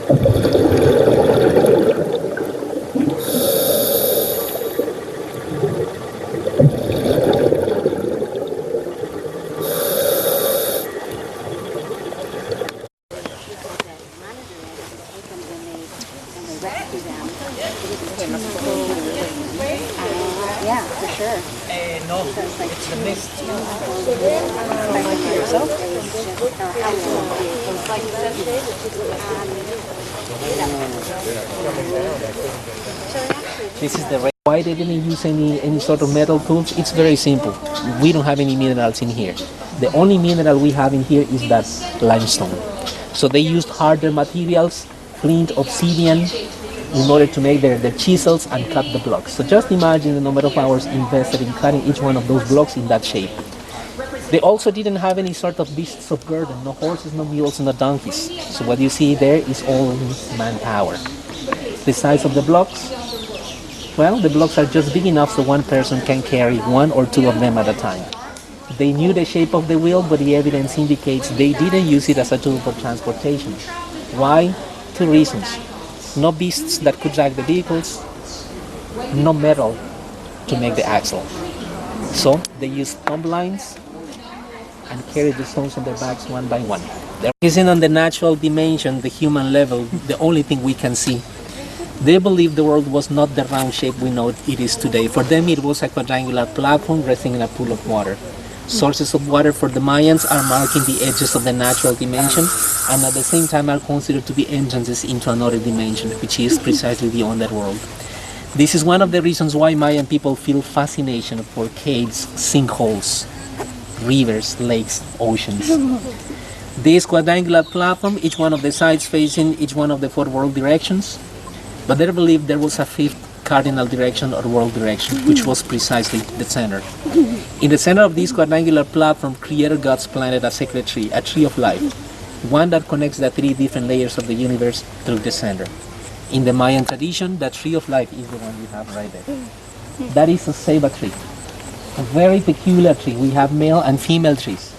Yeah, for sure. No, it's the mist. This is the right. Why they didn't use any sort of metal tools? It's very simple. We don't have any minerals in here. The only mineral we have in here is that limestone. So they used harder materials, flint, obsidian, in order to make their chisels and cut the blocks. So just imagine the number of hours invested in cutting each one of those blocks in that shape. They also didn't have any sort of beasts of burden, no horses, no mules, no donkeys. So what you see there is all manpower. The size of the blocks, well, the blocks are just big enough so one person can carry one or two of them at a time. They knew the shape of the wheel, but the evidence indicates they didn't use it as a tool for transportation. Why? Two reasons. No beasts that could drag the vehicles, no metal to make the axle. So they used thumb lines and carried the stones on their backs one by one. They're focusing on the natural dimension, the human level, the only thing we can see. They believed the world was not the round shape we know it is today. For them, it was a quadrangular platform resting in a pool of water. Sources of water for the Mayans are marking the edges of the natural dimension and at the same time are considered to be entrances into another dimension, which is precisely the underworld. This is one of the reasons why Mayan people feel fascination for caves, sinkholes, rivers, lakes, oceans. This quadrangular platform, each one of the sides facing each one of the four world directions, but they believed there was a fifth cardinal direction or world direction, which was precisely the center. In the center of this quadrangular platform, Creator Gods planted a sacred tree, a tree of life, one that connects the three different layers of the universe through the center. In the Mayan tradition, that tree of life is the one we have right there. That is a ceiba tree, a very peculiar tree. We have male and female trees.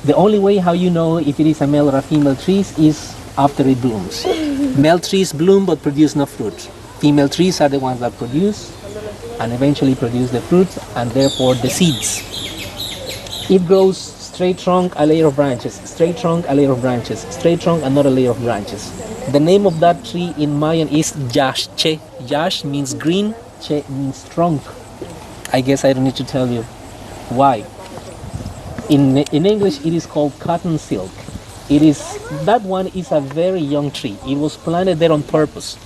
The only way how you know if it is a male or a female tree is after it blooms. Male trees bloom but produce no fruit. Female trees are the ones that produce and eventually produce the fruits and therefore the seeds. It grows straight trunk, a layer of branches, straight trunk, a layer of branches, straight trunk, another layer of branches. The name of that tree in Mayan is Yaxche. Yash means green, Che means trunk. I guess I don't need to tell you why. In English, it is called cotton silk. That one is a very young tree. It was planted there on purpose.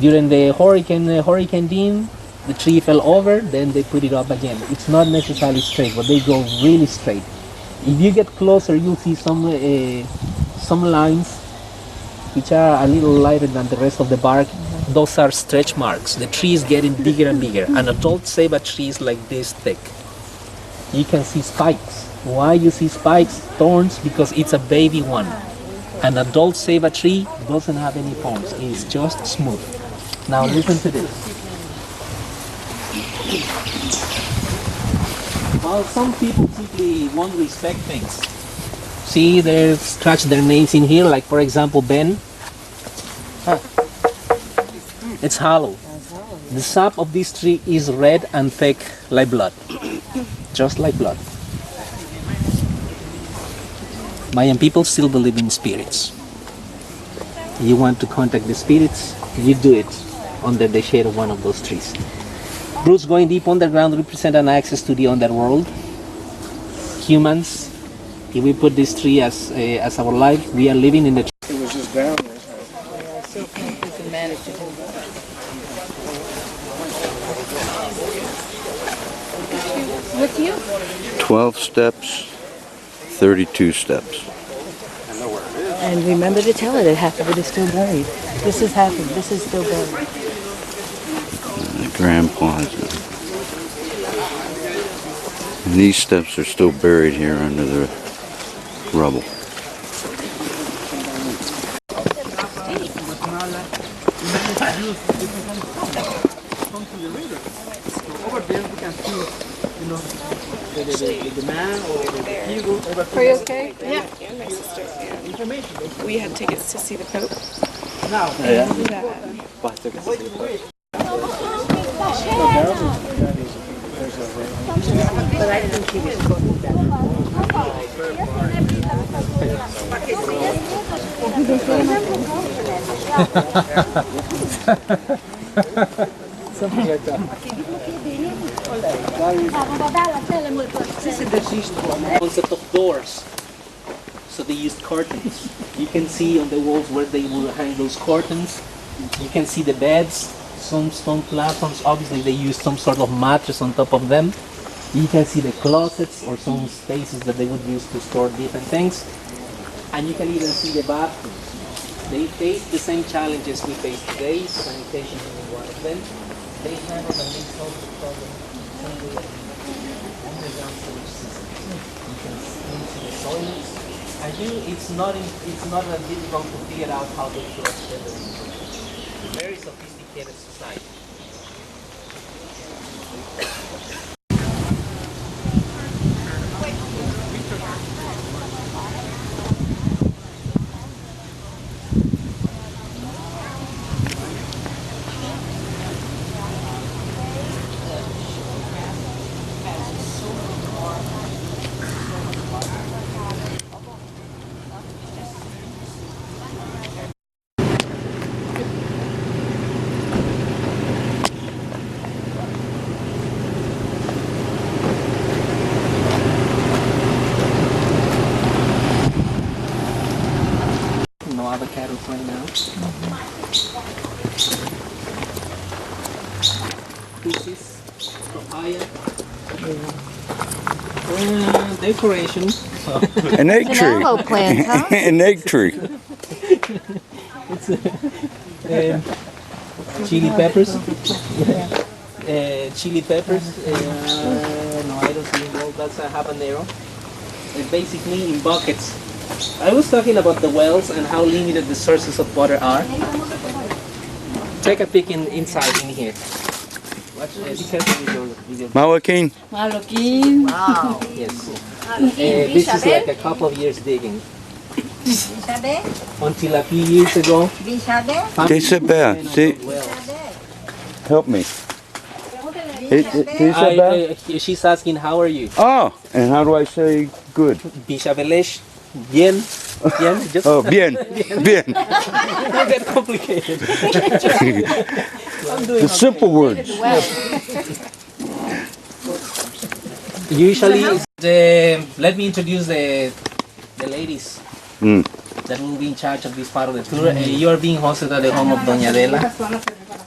During the Hurricane Dean, the tree fell over, then they put it up again. It's not necessarily straight, but they go really straight. If you get closer, you'll see some lines which are a little lighter than the rest of the bark. Those are stretch marks. The tree is getting bigger and bigger. An adult ceiba tree is like this thick. You can see spikes. Why you see spikes, thorns? Because it's a baby one. An adult ceiba tree doesn't have any thorns. It's just smooth. Now listen to this. Well, some people simply won't respect things. See, they scratch their names in here, like for example, Ben. It's hollow. The sap of this tree is red and thick like blood. Just like blood. Mayan people still believe in spirits. You want to contact the spirits, you do it under the shade of one of those trees. Roots going deep underground represent an access to the underworld. Humans, if we put this tree as our life, we are living in the tree. It was just down there. You can manage to do that. With you? 12 steps, 32 steps. And remember to tell her that half of it is still buried. This is half of it. This is still buried. The Grand Plaza. And these steps are still buried here under the rubble. Over there we can see, you know, the man or the hero. Are you okay? Yeah, and my sister. Yeah. We had tickets to see the Pope. But I didn't think he was cooking that. Something like that. Concept of doors. So they used curtains. You can see on the walls where they will hang those curtains. You can see the beds, some stone platforms. Obviously they used some sort of mattress on top of them. You can see the closets or some spaces that they would use to store different things. And you can even see the bathrooms. They face the same challenges we face today. Sanitation is one of them. They handle the mixed social problem only with underground sewage system. You can see the toilets. And it's not that difficult to figure out how they flush everything. Very sophisticated society. No avocados right now. Peaches, papaya. Decoration. An egg tree. Hello, plant, huh? An egg tree. Chili peppers. Chili peppers. No, I don't see all. That's a habanero. Basically in buckets. I was talking about the wells and how limited the sources of water are. Take a peek inside in here. Watch, be careful with your Malakin. Maloquín. Wow. yes. This is like a couple of years digging. Until a few years ago. Isabel, see, Well, help me. Isabel? she's asking how are you? Oh, and how do I say good? Bishabelesh. Bien. Bien. Just Oh, bien, bien. don't get complicated. I'm doing The simple words. Usually, let me introduce the ladies that will be in charge of this part of the tour. You are being hosted at the home of Doña Adela.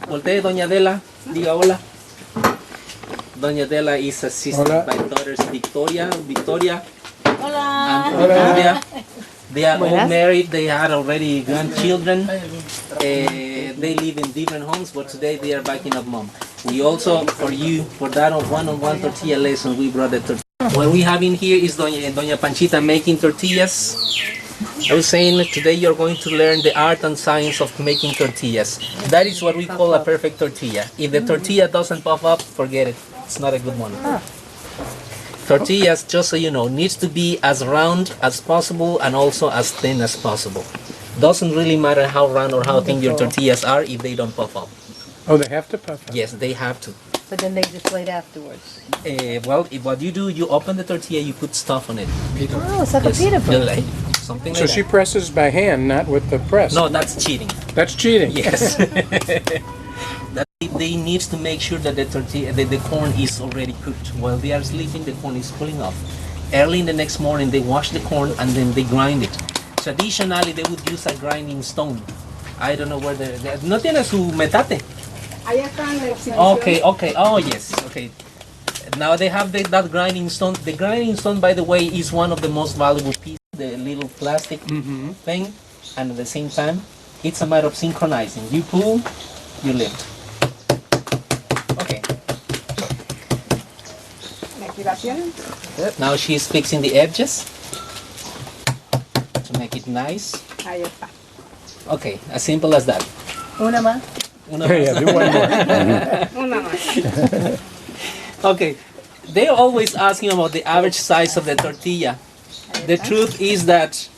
Voltee, Doña Adela. Diga hola. Doña Adela is assisted by daughters Victoria, and Julia. They are all married. They had already grandchildren. They live in different homes, but today they are backing up mom. We also, for you, for that one-on-one tortilla lesson, we brought the tortilla. What we have in here is Doña Panchita making tortillas. I was saying today you're going to learn the art and science of making tortillas. That is what we call a perfect tortilla. If the tortilla doesn't puff up, forget it. It's not a good one. Tortillas, just so you know, needs to be as round as possible and also as thin as possible. Doesn't really matter how round or how thin your tortillas are if they don't puff up. Oh, they have to puff up. Yes, they have to. But then they deflate afterwards. Well, what you do, you open the tortilla, you put stuff on it. Oh, it's like a Yes, pita bread. like something So like she that. presses by hand, not with the press. No, that's cheating. That's cheating. Yes. That they need to make sure that the tortilla, the corn is already cooked. While they are sleeping, the corn is cooling off. Early in the next morning, they wash the corn and then they grind it. Traditionally, they would use a grinding stone. I don't know where no tiene su metate. Okay. Oh yes. Okay. Now they have that grinding stone. The grinding stone, by the way, is one of the most valuable pieces. The little plastic thing, and at the same time, it's a matter of synchronizing. You pull, you lift. Okay. Now she's fixing the edges to make it nice. Okay, as simple as that. Una más. Yeah, do one more. Okay, they're always asking about the average size of the tortilla. The truth is that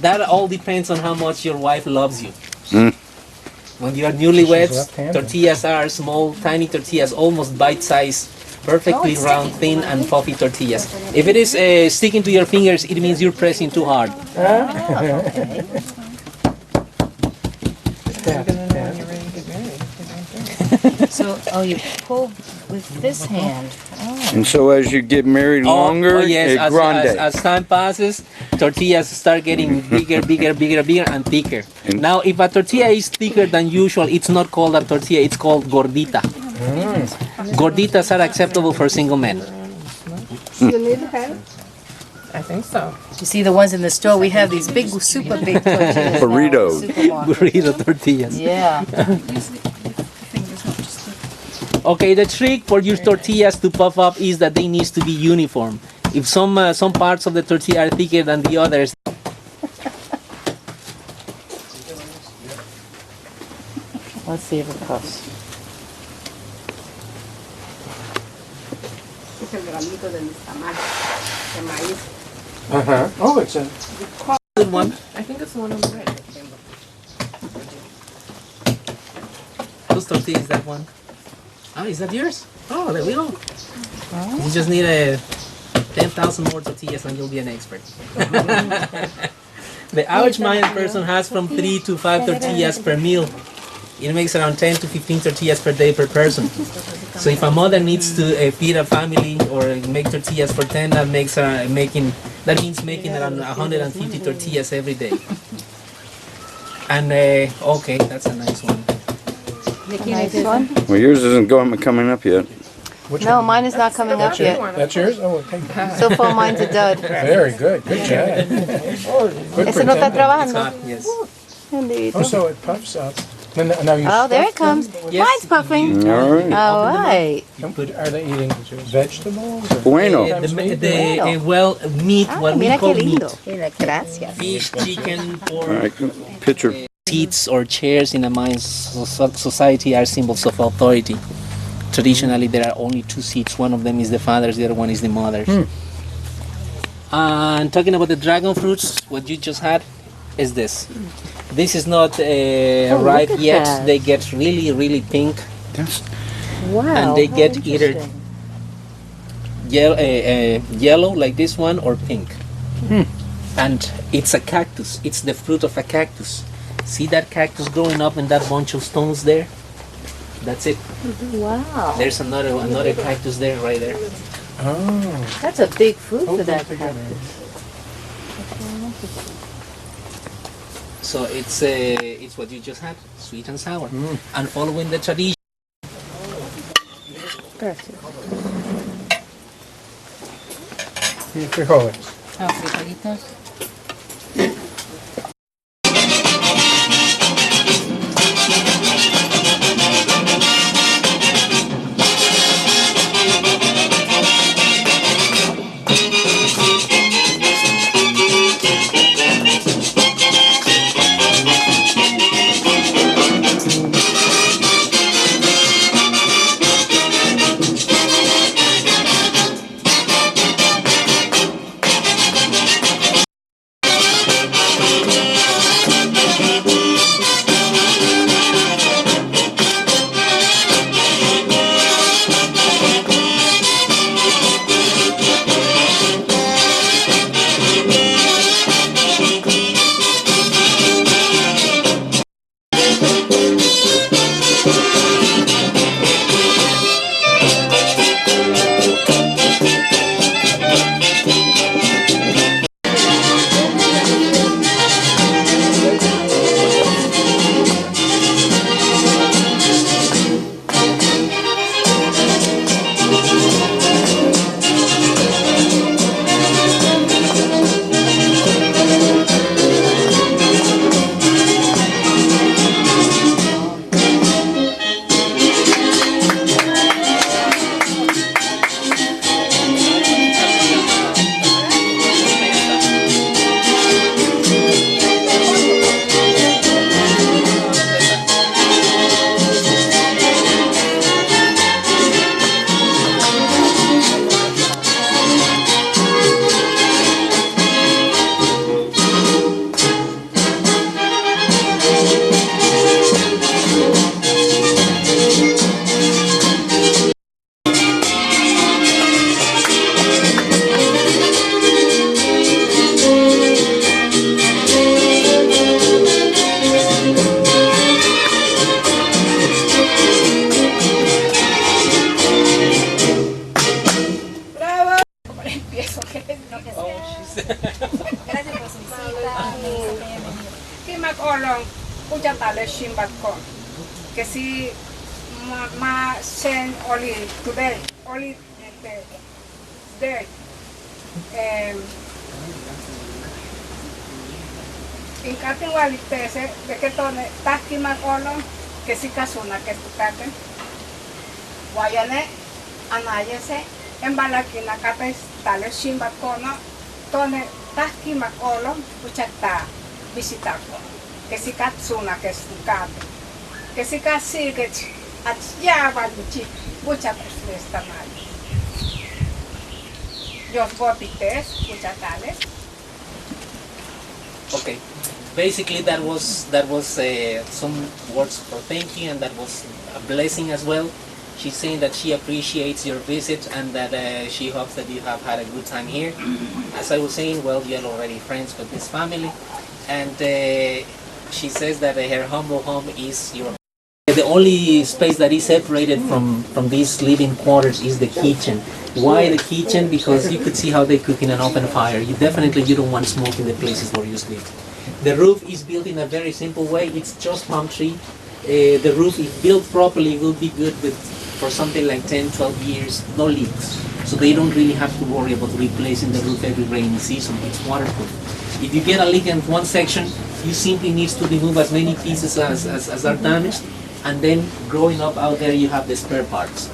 that all depends on how much your wife loves you. Mm. When you are newlyweds, left-handed. tortillas are small, tiny tortillas, almost bite-sized, perfectly round, thin, and puffy tortillas. If it is sticking to your fingers, it means you're pressing too hard. So, you pull with this hand. And so as you get married longer, yes, grande. as time passes, tortillas start getting bigger, bigger, and thicker. Now, if a tortilla is thicker than usual, it's not called a tortilla, it's called gordita. Gorditas are acceptable for single men. You need help? I think so. You see the ones in the store, we have these big, super big tortillas. now, Burritos. supermarket. Burrito tortillas. Yeah. Okay, the trick for your tortillas to puff up is that they need to be uniform. If some parts of the tortilla are thicker than the others, Let's see if it puffs. Es el granito del tamal, de maíz. Uh-huh. Oh, it's a, good one. I think it's the one on the right. Whose tortilla is that one? Oh, is that yours? Oh, there we go. You just need 10,000 more tortillas and you'll be an expert. The average Mayan person has from 3 to 5 tortillas per meal. It makes around 10 to 15 tortillas per day per person. So if a mother needs to feed a family or make tortillas for 10, that means making around 150 tortillas every day. And okay, that's a nice one. Nice one. Well, yours isn't coming up yet. which No, one? mine is not coming up yet. That's yours? Oh, okay. So far, mine's a dud. Very good. Good job. Good Ese no está pretender. It's trabajando. hot, yes. Bendito. Oh, so it puffs up. Now you Oh, there it stuff them? comes. Mine's puffing. All right. All right. Are they eating vegetables? Or? Bueno. Meat, what we Mira call qué meat. lindo. Mira, gracias. Fish, chicken, All pork. right. Picture. Seats or chairs in a Mayan society are symbols of authority. Traditionally, there are only 2 seats. One of them is the father's, the other one is the mother's. And talking about the dragon fruits, what you just had is this. This is not ripe look at yet. that. They get really, really pink, That's, Wow. and they how get either interesting. yellow like this one or pink. And it's a cactus. It's the fruit of a cactus. See that cactus growing up in that bunch of stones there? That's it. Wow. There's another cactus there, right there. Oh. That's a big fruit for that cactus. So it's what you just had, sweet and sour, and following the tradition. Gracias. Frijoles. Frijolitos. makolong puja tale shimbat ko. Kasi ma send only today, only today. In kating walit pese, de que tone taki makolong, que si kasuna que tu kate. Wayane, anayese, en balakina kate tale shimbat ko no, tone taki makolong puchata visitar ko. Que si katsuna que tu kate. Que si kasi que at yavan chi puchata esta mal. Yo botites puchatales. Okay. Basically, that was some words for thank you, and that was a blessing as well. She's saying that she appreciates your visit and that she hopes that you have had a good time here. As I was saying, well, you're already friends with this family, and she says that her humble home is your. The only space that is separated from these living quarters is the kitchen. Why the kitchen? Because you could see how they cook in an open fire. You don't want smoke in the places where you sleep. The roof is built in a very simple way. It's just palm tree. The roof, if built properly, will be good for something like 10, 12 years, no leaks. So they don't really have to worry about replacing the roof every rainy season. It's waterproof. If you get a leak in one section, you simply need to remove as many pieces as are damaged, and then growing up out there you have the spare parts.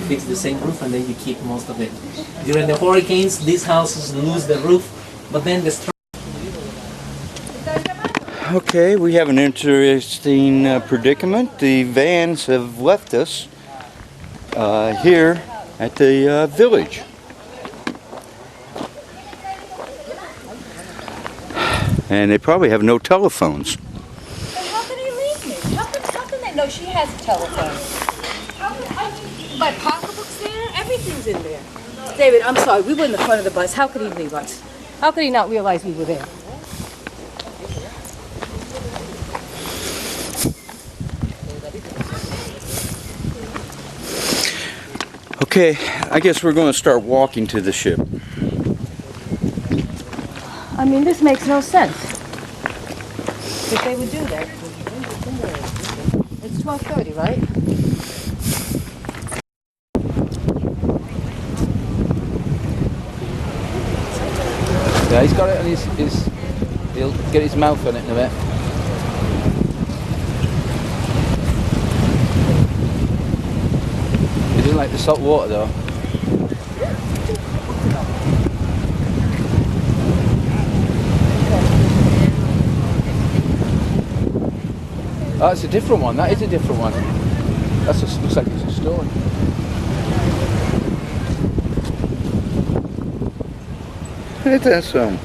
Fix the same roof and then you keep most of it. During the hurricanes, these houses lose the roof, but then the Okay, we have an interesting predicament. The vans have left us here at the village. And they probably have no telephones. Then how can he leave me? How can they know she has a telephone? My pocketbook's there, everything's in there. David, I'm sorry, we were in the front of the bus. How could he leave us? How could he not realize we were there? Okay, I guess we're going to start walking to the ship. I mean, this makes no sense. If they would do that. It's 12:30, right? Yeah, he's got it, and he'll get his mouth on it in a bit. He doesn't like the salt water though. Oh, it's a different one. That is a different one. Looks like it's a stone. It is some.